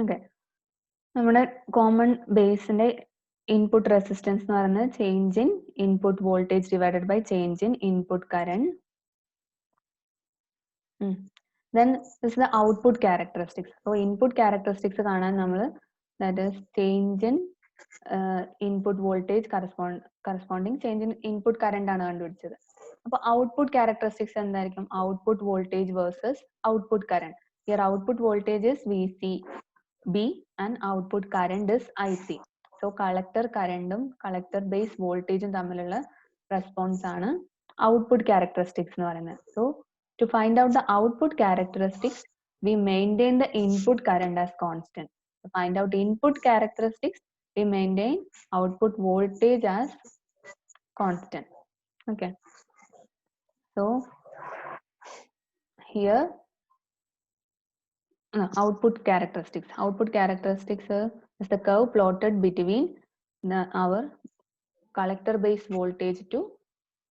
Okay. നമ്മുടെ common base ന്റെ input resistance എന്ന് പറയുന്നത് change in input voltage divided by change in input current. Then this is the output characteristics. So input characteristics കാണാൻ നമ്മൾ that is change in input voltage corresponding change in input current ആണ് കണ്ടുപിടിച്ചത്. അപ്പോൾ output characteristics എന്തായിരിക്കും? Output voltage versus output current. Here output voltage is VCB and output current is IC. So collector current collector base voltage തമ്മിലുള്ള response ആണ് output characteristics എന്ന് പറയുന്നത്. So to find out the output characteristics, we maintain the input current as constant. To find out input characteristics, we maintain output voltage as constant. Okay. So here output characteristics. Output characteristics is the curve plotted between our collector base voltage to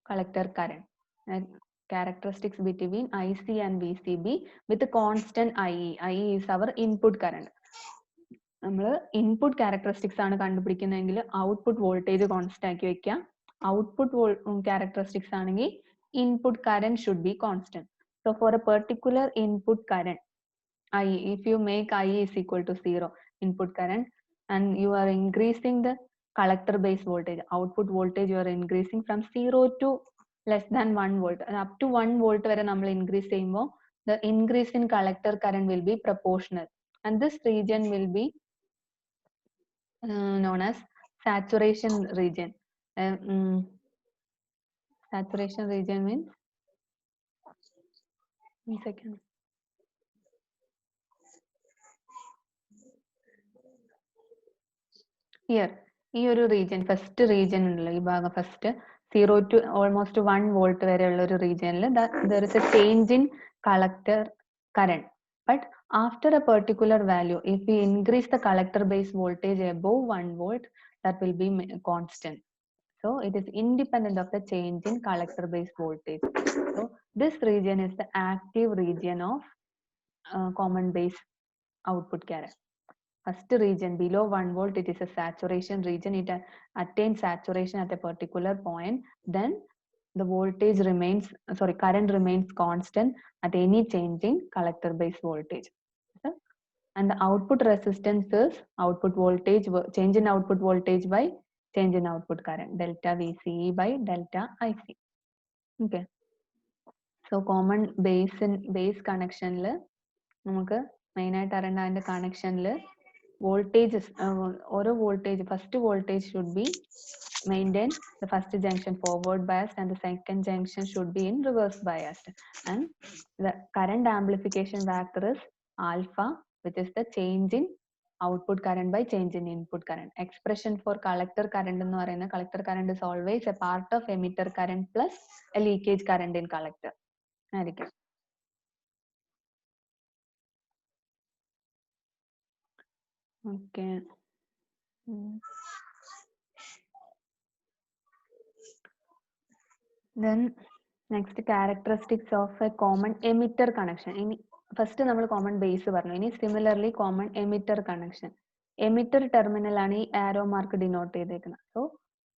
collector current. And characteristics between IC and VCB with a constant IE. IE is our input current. നമ്മൾ input characteristics ആണ് കണ്ടുപിടിക്കുന്നതെങ്കിൽ output voltage constant ആക്കി വെക്കുക. Output characteristics ആണെങ്കിൽ input current should be constant. So for a particular input current I, if you make I is equal to 0 input current and you are increasing the collector base voltage, output voltage you are increasing from 0 to less than 1 volt and up to 1 volt വരെ നമ്മൾ increase ചെയ്യുമ്പോൾ the increase in collector current will be proportional and this region will be known as saturation region. Saturation region means, one second. Here, ഈ ഒരു region, first region ഉള്ള ഈ ഭാഗം first 0 to almost 1 volt വരെയുള്ള ഒരു region there is a change in collector current. But after a particular value, if we increase the collector base voltage above 1 volt, that will be constant. So it is independent of the change in collector base voltage. So this region is the active region of common base output current. First region below 1 volt, it is a saturation region. It attains saturation at a particular point. Then the voltage remains, current remains constant at any change in collector base voltage. And the output resistance is output voltage, change in output voltage by change in output current, delta VCE by delta IC. Okay. So common base connection നമുക്ക് main ആയിട്ട് അറിയേണ്ട അതിന്റെ കണക്ഷനിൽ voltages ഓരോ voltage, first voltage should be maintained, the first junction forward biased and the second junction should be in reverse biased, and the current amplification factor is alpha, which is the change in output current by change in input current. Expression for collector current എന്ന് പറയുന്നത് collector current is always a part of emitter current plus a leakage current in collector ആയിരിക്കും. Okay. Then next, characteristics of a common emitter connection. First നമ്മൾ common base പറഞ്ഞു. ഇനി similarly common emitter connection. Emitter terminal ആണ് ഈ arrow mark denote ചെയ്തേക്കുന്നത്. So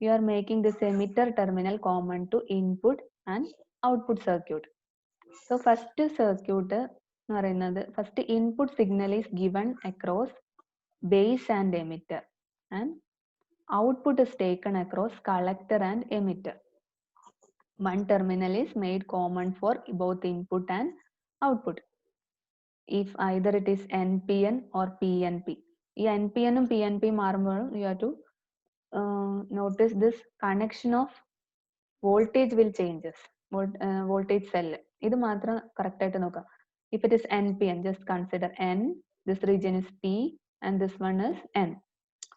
you are making this emitter terminal common to input and output circuit. So first circuit എന്ന് പറയുന്നത് first input signal is given across base and emitter and output is taken across collector and emitter. One terminal is made common for both input and output if either it is NPN or PNP. ഈ NPN ഉം PNP മാറുമ്പോഴും you have to notice this connection of voltage will changes. Voltage cell ഇത് മാത്രം correct ആയിട്ട് നോക്കാം. If it is NPN, just consider N, this region is P and this one is N.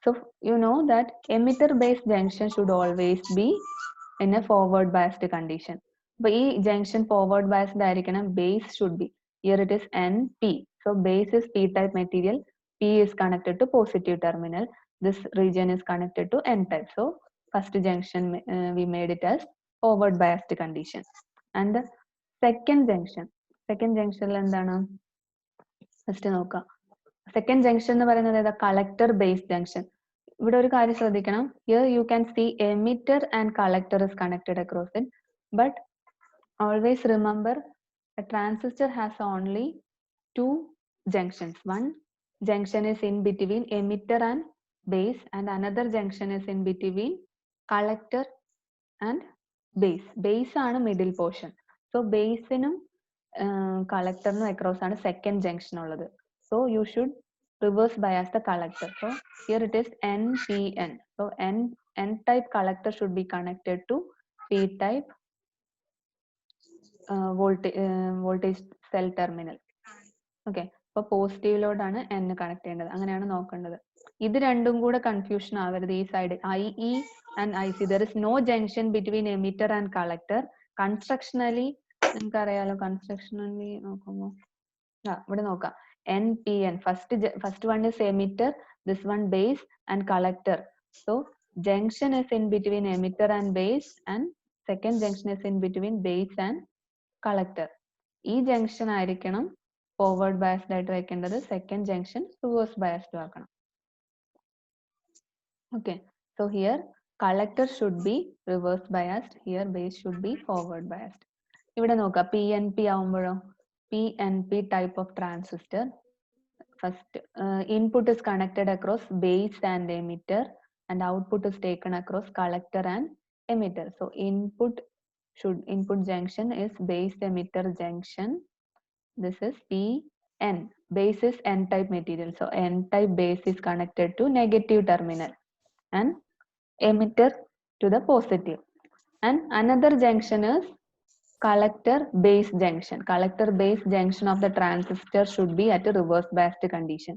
So you know that emitter base junction should always be in a forward biased condition. But ഈ junction forward biased ആയിരിക്കണം, base should be, here it is NP. So base is P-type material, P is connected to positive terminal, this region is connected to N-type. So first junction we made it as forward biased condition. And the second junction എന്താണ്? First നോക്കാം. Second junction എന്ന് പറയുന്നത് ഏതാ? Collector base junction. ഇവിടെ ഒരു കാര്യം ശ്രദ്ധിക്കണം. Here you can see emitter and collector is connected across it, but always remember a transistor has only two junctions. One junction is in between emitter and base, and another junction is in between collector and base. Base ആണ് middle portion. So base നും കളക്ടറിനും across ആണ് second junction ഉള്ളത്. So you should reverse bias the collector. So here it is NPN. So N type collector should be connected to P type voltage cell terminal. Okay, അപ്പൊ positive ലോഡാണ് N connect ചെയ്യേണ്ടത്. അങ്ങനെയാണ് നോക്കേണ്ടത്. ഇത് രണ്ടും കൂടെ confusion ആവരുത്. ഈ side IE and IC, there is no junction between emitter and collector. Constructionally നിങ്ങൾക്കറിയാലോ, കൺസ്ട്രക്ഷണലി നോക്കുമ്പോൾ ഇവിടെ നോക്കാം. NPN, first one is emitter, this one base and collector. So junction is in between emitter and base, and second junction is in between base and collector. ഈ junction ആയിരിക്കണം forward biased ആയിട്ട് വെക്കേണ്ടത്. Second junction reverse biased ആക്കണം. Okay, so here collector should be reverse biased, here base should be forward biased. ഇവിടെ നോക്കാം, PNP ആവുമ്പോഴോ, PNP type of transistor, first input is connected across base and emitter, and output is taken across collector and emitter. So input junction is base emitter junction. This is PN. Base is N type material, so N type base is connected to negative terminal and emitter to the positive. And another junction is collector base junction. Collector base junction of the transistor should be at a reverse biased condition.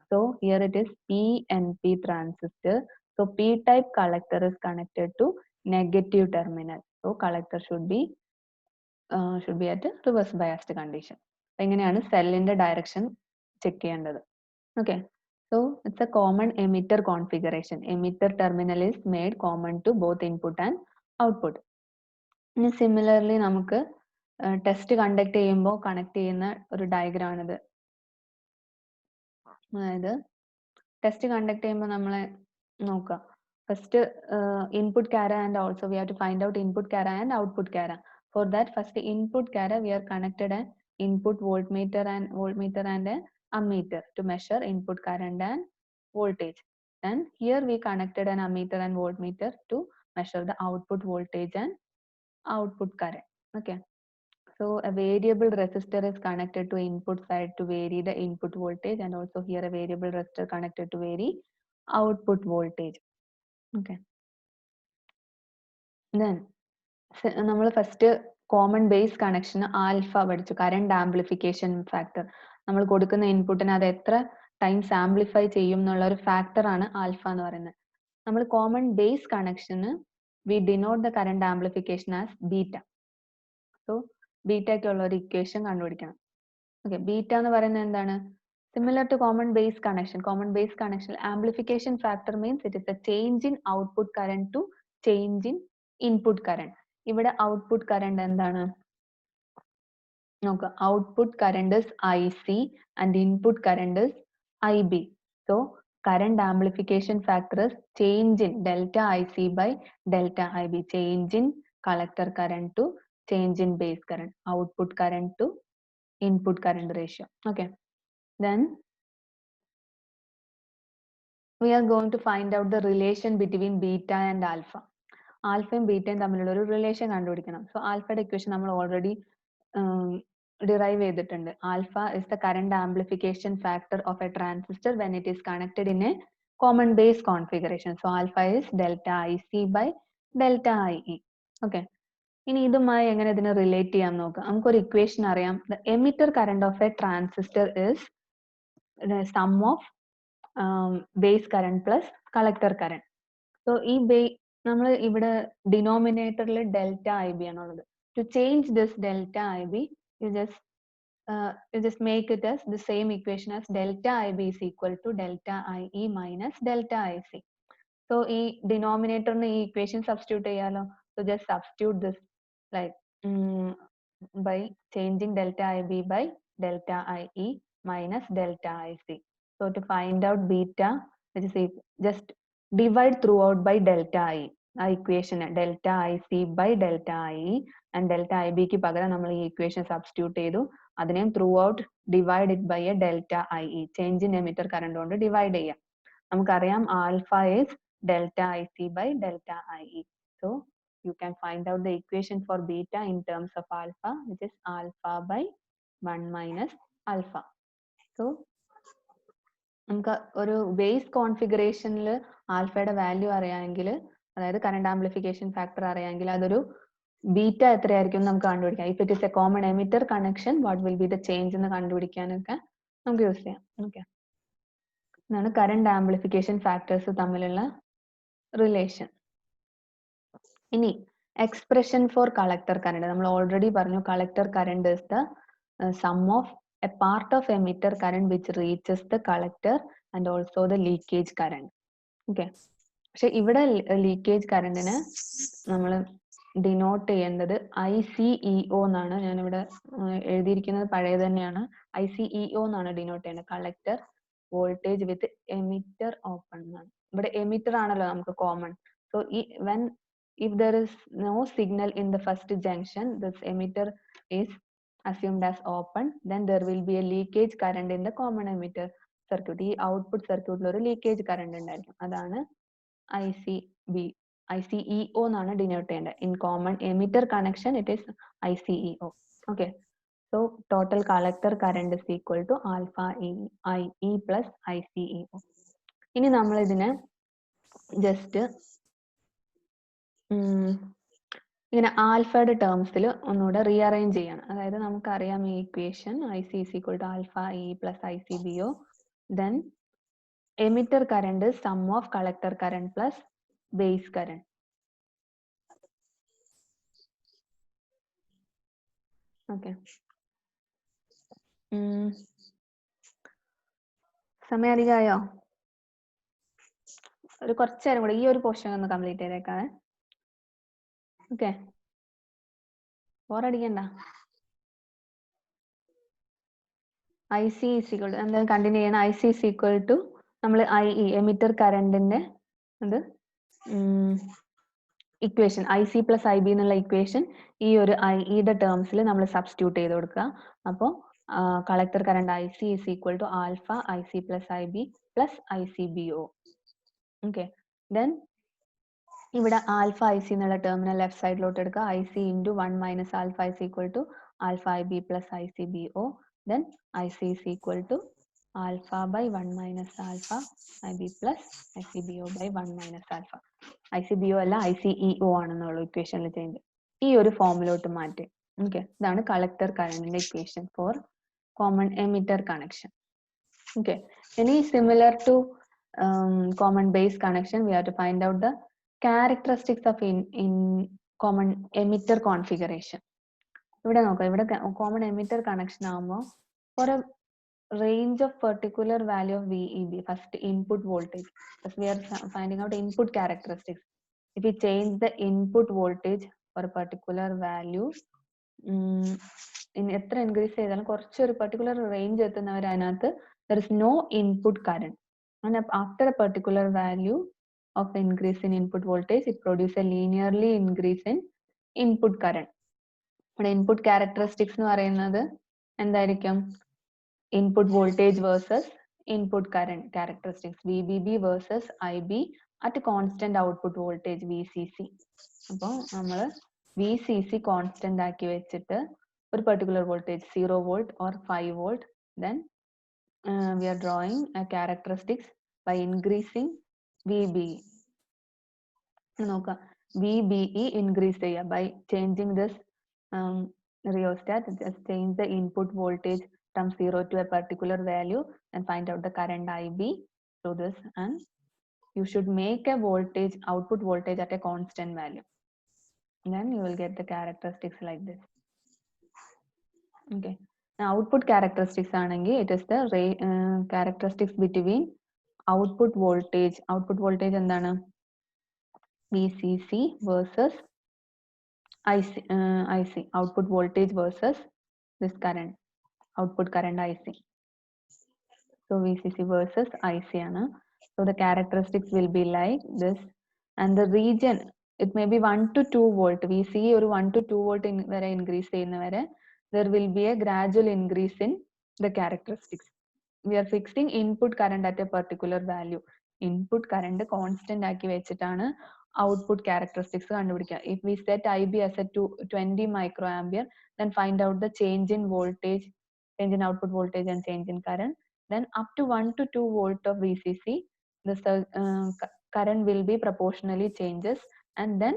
So here it is PNP transistor. So P type collector is connected to negative terminal. So collector should be at a reverse biased condition. എങ്ങനെയാണ് സെല്ലിന്റെ direction check ചെയ്യേണ്ടത്. Okay, so it's a common emitter configuration. Emitter terminal is made common to both input and output. ഇനി similarly നമുക്ക് test conduct ചെയ്യുമ്പോൾ connect ചെയ്യുന്ന ഒരു diagram ആണിത്. അതായത് ടെസ്റ്റ് കണ്ടക്ട് ചെയ്യുമ്പോൾ നമ്മളെ നോക്കാം, ഫസ്റ്റ് ഇൻപുട്ട് കാര and also we have to find out input കാര ആൻഡ് ഔട്ട്പുട്ട് കാര. ഫോർ ദാറ്റ് ഫസ്റ്റ് ഇൻപുട്ട് കാര we are connected an input voltmeter and a ammeter to measure input current and voltage. And here we connected an ammeter and voltmeter to measure the output voltage and output current. Okay, so a variable resistor is connected to input side to vary the input voltage, and also here a variable resistor connected to vary output voltage. Okay, then നമ്മൾ first common base connection alpha പഠിച്ചു, current amplification factor. നമ്മൾ കൊടുക്കുന്ന ഇൻപുട്ടിന് അത് എത്ര times amplify ചെയ്യും എന്നുള്ള ഒരു ഫാക്ടർ ആണ് ആൽഫ എന്ന് പറയുന്നത്. നമ്മൾ കോമൺ ബേസ് കണക്ഷന് we denote the current amplification as beta. So ബീറ്റയ്ക്കുള്ള ഒരു ഇക്വേഷൻ കണ്ടുപിടിക്കണം. ഓക്കെ, ബീറ്റ എന്ന് പറയുന്നത് എന്താണ്? Similar to common base connection. Common base connection amplification factor means it is a change in output current to change in input current. ഇവിടെ output current എന്താണ് നോക്കാം. Output current is IC and input current is IB. So current amplification factor is change in delta IC by delta IB, change in collector current to change in base current, output current to input current ratio. Okay, then we are going to find out the relation between beta and alpha. ആൽഫയും ബീറ്റയും തമ്മിലുള്ള ഒരു relation കണ്ടുപിടിക്കണം. So ആൽഫയുടെ equation നമ്മൾ already derive ചെയ്തിട്ടുണ്ട്. Alpha is the current amplification factor of a transistor when it is connected in a common base configuration. So alpha is delta IC by delta IE. Okay, ഇനി ഇതുമായി എങ്ങനെ ഇതിനെ relate ചെയ്യാൻ നോക്കാം. നമുക്കൊരു equation അറിയാം. The emitter current of a transistor is sum of base current plus collector current. So ഈ നമ്മൾ ഇവിടെ ഡിനോമിനേറ്ററിൽ ഡെൽറ്റ IB ആണുള്ളത്. To change this delta IB you just make it as the same equation as delta IB is equal to delta IE minus delta IC. So ഈ ഡിനോമിനേറ്ററിന് ഈ equation substitute ചെയ്യാലോ. So just substitute this like by changing delta IB by delta IE minus delta IC. So to find out beta, which is just divide throughout by delta I. Equation delta IC by delta IE and delta IB ki pagaram nammal ee equation substitute chedu adineyum throughout divide it by a delta IE, change in emitter current kondu divide cheyyam. Namukkariyam alpha is delta IC by delta IE. So you can find out the equation for beta in terms of alpha, which is alpha by 1 minus alpha. So നമുക്ക് ഒരു base കോൺഫിഗറേഷനിൽ ആൽഫയുടെ value അറിയാമെങ്കിൽ, അതായത് current amplification factor അറിയാമെങ്കിൽ അതൊരു beta എത്രയായിരിക്കും നമുക്ക് കണ്ടുപിടിക്കാം. If it is A common emitter connection what will be the change എന്ന് കണ്ടുപിടിക്കാനൊക്കെ നമുക്ക് യൂസ് ചെയ്യാം. ഓക്കെ, ഇതാണ് കറണ്ട് ആംപ്ലിഫിക്കേഷൻ ഫാക്ടേഴ്സ് തമ്മിലുള്ള റിലേഷൻ. ഇനി എക്സ്പ്രഷൻ ഫോർ കളക്ടർ കറണ്ട് നമ്മൾ ഓൾറെഡി പറഞ്ഞു. Collector current is the sum of a part of emitter current which reaches the collector and also the leakage current. Okay, പക്ഷെ ഇവിടെ leakage കറണ്ടിനെ നമ്മൾ denote ചെയ്യേണ്ടത് ICEO എന്നാണ്. ഞാനിവിടെ എഴുതിയിരിക്കുന്നത് പഴയത് തന്നെയാണ്. ICEO എന്നാണ് ഡിനോട്ട് ചെയ്യേണ്ടത്. കളക്ടർ വോൾട്ടേജ് വിത്ത് എമിറ്റർ ഓപ്പൺ എന്നാണ്. ഇവിടെ എമിറ്റർ ആണല്ലോ നമുക്ക് common. So if there is no signal in the first junction, this emitter is assumed as open, then there will be a leakage current in the common emitter circuit. ഈ output സർക്യൂട്ടിൽ ഒരു leakage current ഉണ്ടായിരിക്കും. അതാണ് ICEO എന്നാണ് denote ചെയ്യേണ്ടത്. In common emitter connection it is ICEO. Okay, so total collector current is equal to alpha IE plus ICEO. ഇനി നമ്മൾ ഇതിനെ ജസ്റ്റ് ഇങ്ങനെ ആൽഫയുടെ ടേംസിൽ ഒന്നുകൂടെ റീഅറേഞ്ച് ചെയ്യണം. അതായത് നമുക്കറിയാം ഈ equation IC is equal to alpha E plus ICBO. Then emitter current is sum of collector current plus base current. Okay. സമയം അധികമായോ? ഒരു കുറച്ച് നേരം കൂടെ ഈ ഒരു പോർഷൻ ഒന്ന് കംപ്ലീറ്റ് ചെയ്തേക്കാവേ. ഓക്കെ, ബോറടിക്കണ്ട. IC is equal to എന്തായാലും കണ്ടിന്യൂ ചെയ്യണം. IC is equal to നമ്മൾ IE എമിറ്റർ കറണ്ടിന്റെ ഇത് ഇക്വേഷൻ IC പ്ലസ് IB എന്നുള്ള ഇക്വേഷൻ ഈ ഒരു IEയുടെ ടേംസിൽ നമ്മൾ സബ്സ്റ്റിറ്റ്യൂട്ട് ചെയ്ത് കൊടുക്കുക. അപ്പോൾ collector current IC is equal to alpha IC plus IB plus ICBO. Okay, then ഇവിടെ ആൽഫ IC എന്നുള്ള ടേമിനെ ലെഫ്റ്റ് സൈഡിലോട്ട് എടുക്കുക. IC into 1 minus alpha is equal to alpha IB plus ICBO. Then IC is equal to alpha by 1 minus alpha IB plus ICBO by 1 minus alpha. ICBO അല്ല ICEO ആണെന്നുള്ള ഇക്വേഷനിൽ change ഈ ഒരു ഫോമിലോട്ട് മാറ്റി. Okay, ഇതാണ് collector കറണ്ടിന്റെ equation for common emitter connection. Okay, ഇനി similar to common base connection we have to find out the characteristics of in common emitter configuration. ഇവിടെ നോക്കാം, ഇവിടെ കോമൺ എമിറ്റർ കണക്ഷൻ ആകുമ്പോൾ for a range of particular value of VEB, first input voltage, because we are finding out input characteristics. If we change the input voltage for a particular value, in എത്ര increase ചെയ്താലും കുറച്ചൊരു particular range എത്തുന്നവർ അതിനകത്ത് there is no input current, and after a particular value of increase in input voltage it produces a linearly increase in input current. ഇവിടെ input characteristics എന്ന് പറയുന്നത് എന്തായിരിക്കും? Input voltage versus input current characteristics, VBB versus IB at constant output voltage VCC. അപ്പോൾ നമ്മൾ VCC constant ആക്കി വെച്ചിട്ട് ഒരു particular voltage 0 volt or 5 volt, then we are drawing a characteristics by increasing VBE. നോക്കാം, VBE increase ചെയ്യുക by changing this rheostat. Just change the input voltage from 0 to a particular value and find out the current IB through this, and you should make a voltage output voltage at a constant value, then you will get the characteristics like this. Okay, now output characteristics ആണെങ്കിൽ it is the characteristics between output voltage എന്താണ്? VCC versus IC output voltage versus this current output current IC. So VCC versus IC ആണ്. So the characteristics will be like this, and the region it may be 1 to 2 volt. We see ഒരു 1 to 2 volt വരെ increase ചെയ്യുന്ന വരെ there will be a gradual increase in the characteristics. We are fixing input current at a particular value. Input current constant ആക്കി വെച്ചിട്ടാണ് output characteristics കണ്ടുപിടിക്കുക. If we set IB as a 20 microampere, then find out the change in voltage, change in output voltage and change in current. Then up to 1 to 2 volt of VCC, the current will be proportionally changes, and then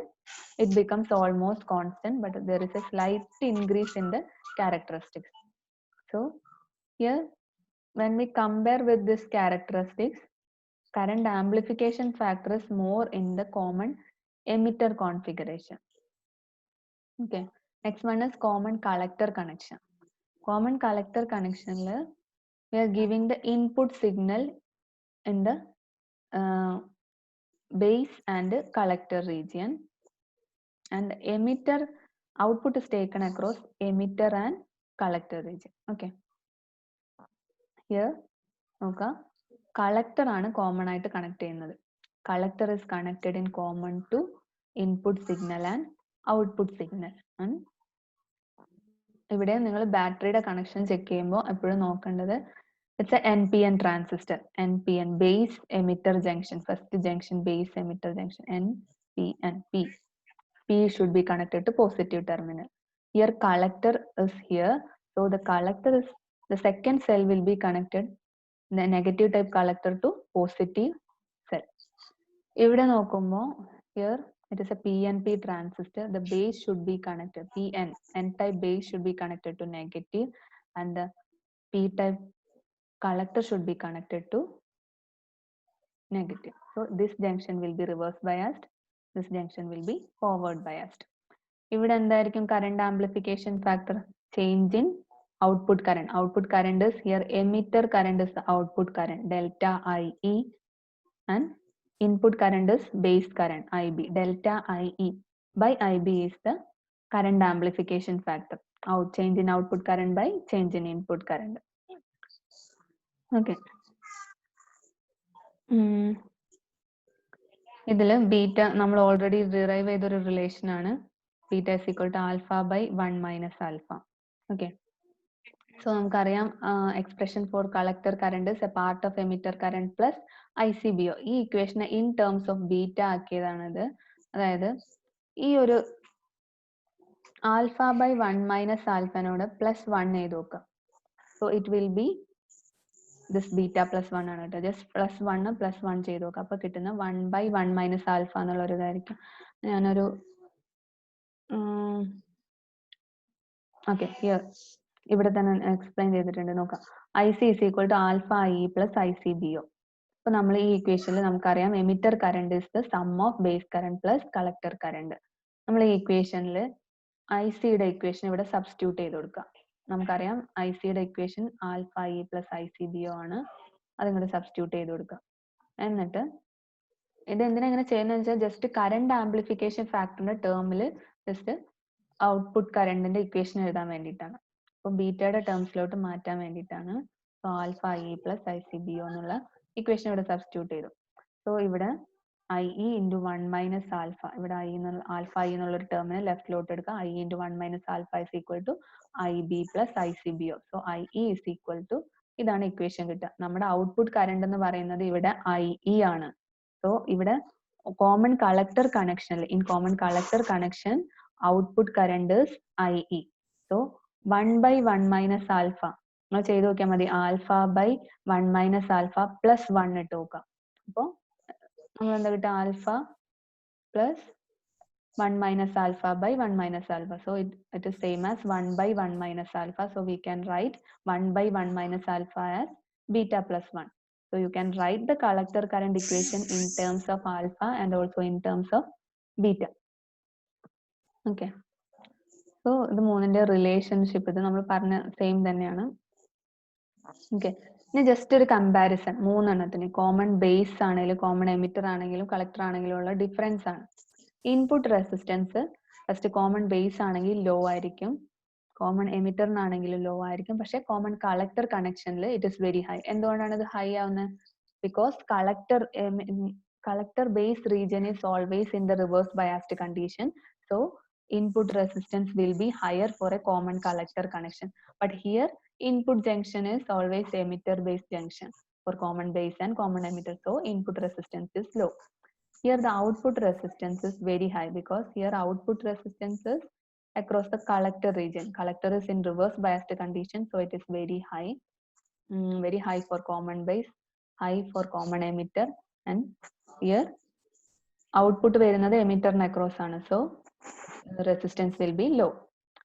it becomes almost constant, but there is a slight increase in the characteristics. So here, when we compare with this characteristics, current amplification factor is more in the common emitter configuration. Okay, next one is common collector connection. Common collector connection, we are giving the input signal in the base and collector region, and emitter output is taken across emitter and collector region. Okay, here നോക്കുക, collector ആണ് common ആയിട്ട് connect ചെയ്യുന്നത്. Collector is connected in common to input signal and output signal. And ഇവിടെ നിങ്ങൾ ബാറ്ററിയുടെ connection check ചെയ്യുമ്പോൾ എപ്പോഴും നോക്കേണ്ടത് it's a NPN transistor. NPN, base emitter junction, first junction base emitter junction, NPN. P should be connected to positive terminal. Here collector is here, so the collector is, the second cell will be connected, the negative type collector to positive cell. ഇവിടെ നോക്കുമ്പോൾ here it is a PNP transistor, the base should be connected, N type base should be connected to negative, and the P type collector should be connected to negative. So this junction will be reverse biased, this junction will be forward biased. ഇവിടെ എന്തായിരിക്കും current amplification factor? Change in output current. Output current is here, emitter current is the output current, delta IE, and input current is base current, IB. Delta IE by IB is the current amplification factor. Change in output current by change in input current. Okay. ഇതില് beta നമ്മൾ already derive ചെയ്തൊരു relation ആണ്, beta is equal to alpha by 1 minus alpha. Okay, so നമുക്കറിയാം expression for collector current is a part of emitter current plus ICBO. ഈ ഇക്വേഷനെ in terms of beta ആക്കിയതാണിത്. അതായത് ഈ ഒരു ആൽഫ ബൈ 1 മൈനസ് ആൽഫനോട് പ്ലസ് 1 ചെയ്ത് നോക്കുക. So it will be this beta plus 1 ആണ് കേട്ടോ. ജസ്റ്റ് പ്ലസ് 1 പ്ലസ് 1 ചെയ്ത് നോക്കുക. അപ്പൊ കിട്ടുന്ന 1 ബൈ 1 മൈനസ് ആൽഫ എന്നുള്ള ഒരു ഇതായിരിക്കും. ഞാനൊരു ഓക്കെ ഹിയർ ഇവിടെ തന്നെ എക്സ്പ്ലെയിൻ ചെയ്തിട്ടുണ്ട് നോക്കാം. IC is equal to alpha IE plus ICBO. അപ്പൊ നമ്മൾ ഈ ഇക്വേഷനിൽ നമുക്കറിയാം emitter current is the sum of base current plus collector current. നമ്മൾ ഈ ഇക്വേഷനിൽ ICയുടെ ഇക്വേഷൻ ഇവിടെ സബ്സ്റ്റിറ്റ്യൂട്ട് ചെയ്ത് കൊടുക്കുക. നമുക്കറിയാം ICയുടെ equation alpha E plus ICBO ആണ്. അതിങ്ങോട്ട് സബ്സ്റ്റിറ്റ്യൂട്ട് ചെയ്ത് കൊടുക്കുക. എന്നിട്ട് ഇത് എന്തിനാ ഇങ്ങനെ ചെയ്യുന്നത് വെച്ചാൽ ജസ്റ്റ് കറണ്ട് ആംപ്ലിഫിക്കേഷൻ ഫാക്ടറിന്റെ ടേമിൽ ജസ്റ്റ് ഔട്ട്പുട്ട് കറണ്ടിന്റെ ഇക്വേഷൻ എഴുതാൻ വേണ്ടിയിട്ടാണ്. അപ്പൊ ബീറ്റയുടെ ടേംസിലോട്ട് മാറ്റാൻ വേണ്ടിയിട്ടാണ്. So alpha E plus ICBO എന്നുള്ള ഇക്വേഷൻ ഇവിടെ സബ്സ്റ്റിറ്റ്യൂട്ട് ചെയ്തു. സോ ഇവിടെ IE ഇൻറ്റു 1 മൈനസ് ആൽഫ, ഇവിടെ ആൽഫ ഇ എന്നുള്ളൊരു ടേമിന് ലെഫ്റ്റിലോട്ട് എടുക്കുക. IE into 1 minus alpha is equal to IB plus ICBO. So IE is equal to, ഇതാണ് ഇക്വേഷൻ കിട്ടുക. നമ്മുടെ ഔട്ട്പുട്ട് കറണ്ട് എന്ന് പറയുന്നത് ഇവിടെ IE ആണ്. സോ ഇവിടെ കോമൺ കളക്ടർ കണക്ഷനിൽ, in common collector connection output current is IE. So 1 by 1 minus alpha നിങ്ങൾ ചെയ്ത് നോക്കിയാൽ മതി. Alpha by 1 minus alpha plus 1 ഇട്ട് നോക്കാം. അപ്പോൾ നമ്മൾ എന്താ കിട്ടുക? Alpha plus 1 minus alpha by 1 minus alpha. So it is same as 1 by 1 minus alpha. So we can write 1 by 1 minus alpha as beta plus 1. So you can write the collector current equation in terms of alpha and also in terms of beta. Okay. So the മൂന്നിന്റെ relationship ഇത് നമ്മൾ പറഞ്ഞ same തന്നെയാണ്. Okay, ഇനി just ഒരു comparison മൂന്നെണ്ണത്തിന്, common base ആണെങ്കിലും common emitter ആണെങ്കിലും collector ആണെങ്കിലും ഉള്ള ഡിഫറൻസ് ആണ്. Input resistance first common base ആണെങ്കിൽ ലോ ആയിരിക്കും, കോമൺ എമിറ്ററിനാണെങ്കിലും ലോ ആയിരിക്കും, പക്ഷെ കോമൺ കളക്ടർ കണക്ഷനിൽ ഇറ്റ് ഇസ് വെരി ഹൈ. എന്തുകൊണ്ടാണ് ഇത് ഹൈ ആവുന്നത്? Because collector base region is always in the reverse biased condition, so input resistance will be higher for a common collector connection. But here input junction is always emitter base junction for common base and common emitter, so input resistance is low. Here the output resistance is very high because here output resistance is across the collector region. Collector is in reverse biased condition, so it is very high. Very high for common base, high for common emitter, and here output വരുന്നത് എമിറ്ററിന് across ആണ്, so resistance will be low.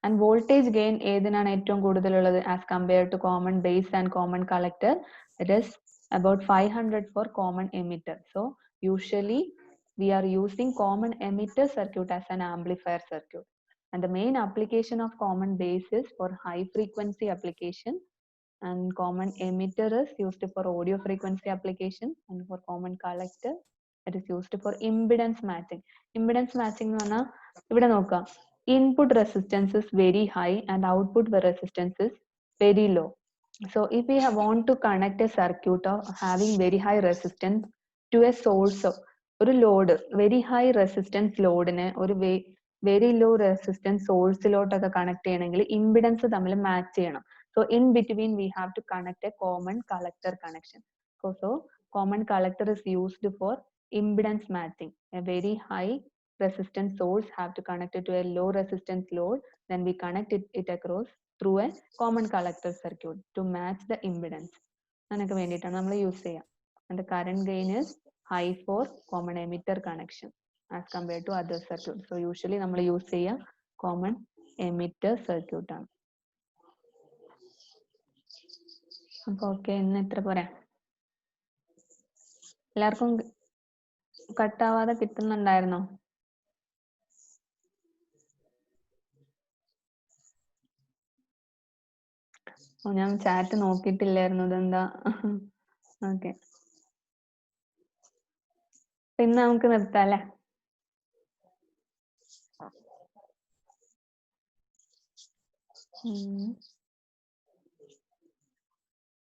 And voltage gain ഏതിനാണ് ഏറ്റവും കൂടുതലുള്ളത് as compared to common base and common collector? It is about 500 for common emitter. So usually we are using common emitter circuit as an amplifier circuit, and the main application of common base is for high frequency application, and common emitter is used for audio frequency application, and for common collector it is used for impedance matching. Impedance matching എന്ന് പറഞ്ഞാൽ ഇവിടെ നോക്കാം, input resistance is very high and output resistance is very low. So if we want to connect a circuit of having very high resistance to a source of ഒരു load, very high resistance ലോഡിനെ ഒരു very low resistance സോഴ്സിലോട്ടൊക്കെ connect ചെയ്യണമെങ്കിൽ impedance തമ്മിൽ match ചെയ്യണം. So in between we have to connect a common collector connection. So common collector is used for impedance matching. A very high resistance source have to connect it to a low resistance load, then we connect it across through a common collector circuit to match the impedance. അതിനൊക്കെ വേണ്ടിയിട്ടാണ് നമ്മൾ use ചെയ്യുക. And the current gain is high for common emitter connection as compared to other circuit. So usually നമ്മൾ use ചെയ്യുക common emitter circuit ആണ്. അപ്പൊ okay, ഇന്ന് ഇത്ര പോരെ? എല്ലാവർക്കും കട്ടാവാതെ കിട്ടുന്നുണ്ടായിരുന്നോ? ഞാൻ ചാറ്റ് നോക്കിയിട്ടില്ലായിരുന്നു, ഇതെന്താ? ഓക്കെ, ഇന്ന് നമുക്ക് നിർത്താം അല്ലേ?